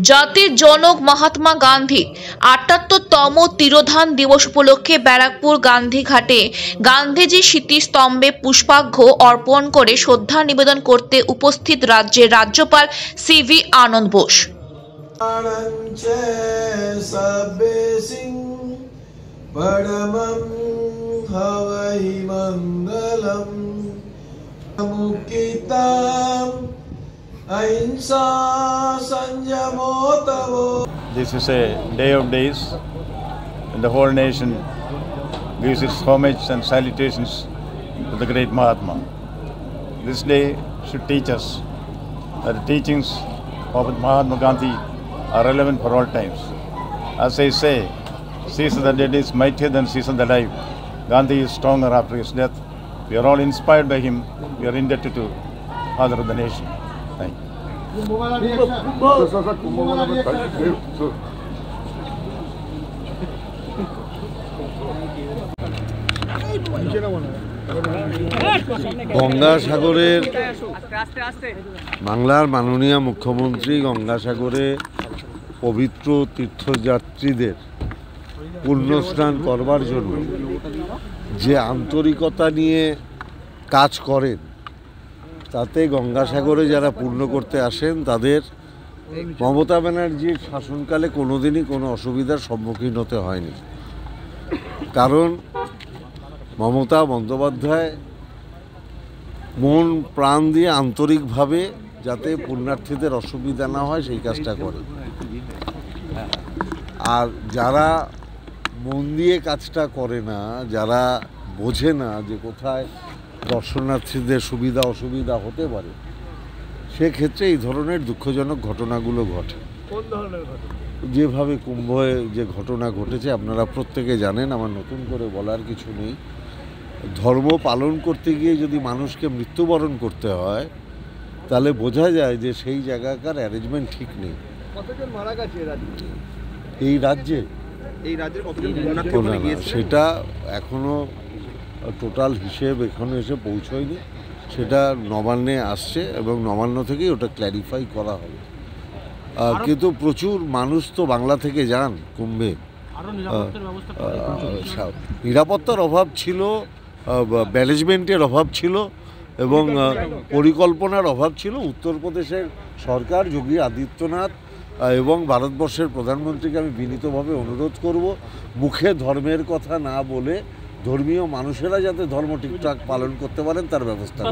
জাতির জনক মহাত্মা গান্ধীর ৭৮তম তিরোধান দিবস উপলক্ষে ব্যারাকপুর গান্ধীঘাটে গান্ধীজির স্মৃতিস্তম্ভে পুষ্পার্ঘ্য অর্পণ করে শ্রদ্ধা নিবেদন করতে উপস্থিত রাজ্যের রাজ্যপাল C V Ananda Bose. This is a day of days, and the whole nation gives its homage and salutations to the great Mahatma. This day should teach us that the teachings of Mahatma Gandhi are relevant for all times. As I say, Caesar the dead is mightier than Caesar the alive. Gandhi is stronger after his death. We are all inspired by him. We are indebted to Father of the nation. Thank you. গঙ্গাসাগরের বাংলার মাননীয় মুখ্যমন্ত্রী গঙ্গাসাগরে পবিত্র তীর্থযাত্রীদের পুণ্যস্নান করবার জন্য যে আন্তরিকতা নিয়ে কাজ করেন, তাতে গঙ্গাসাগরে যারা পূর্ণ করতে আসেন তাদের মমতা ব্যানার্জির শাসনকালে কোনোদিনই কোনো অসুবিধার সম্মুখীন হতে হয়নি। কারণ মমতা বন্দ্যোপাধ্যায় মন প্রাণ দিয়ে আন্তরিকভাবে যাতে পুণ্যার্থীদের অসুবিধা না হয় সেই কাজটা করে। আর যারা মন দিয়ে কাজটা করে না, যারা বোঝে না যে কোথায় দর্শনার্থীদের সুবিধা অসুবিধা হতে পারে, সেক্ষেত্রে এই ধরনের দুঃখজনক ঘটনাগুলো ঘটে। যেভাবে কুম্ভে যে ঘটনা ঘটেছে আপনারা প্রত্যেকে জানেন, আমার নতুন করে বলার কিছু নেই। ধর্ম পালন করতে গিয়ে যদি মানুষকে মৃত্যুবরণ করতে হয়, তাহলে বোঝা যায় যে সেই জায়গাকার অ্যারেঞ্জমেন্ট ঠিক নেই। কতজন মারা গেছে এই রাজ্যে সেটা এখনো টোটাল হিসেব এখনো এসে পৌঁছয়নি। সেটা নবান্নে আসছে এবং নবান্ন থেকেই ওটা ক্ল্যারিফাই করা হবে। কিন্তু প্রচুর মানুষ তো বাংলা থেকে যান কুম্ভে। নিরাপত্তার অভাব ছিল, ম্যানেজমেন্টের অভাব ছিল এবং পরিকল্পনার অভাব ছিল। উত্তরপ্রদেশের সরকার যোগী আদিত্যনাথ এবং ভারতবর্ষের প্রধানমন্ত্রীকে আমি বিনীতভাবে অনুরোধ করব, মুখে ধর্মের কথা না বলে ধর্মীয় মানুষেরা যাতে ধর্ম ঠিকঠাক পালন করতে পারেন তার ব্যবস্থা।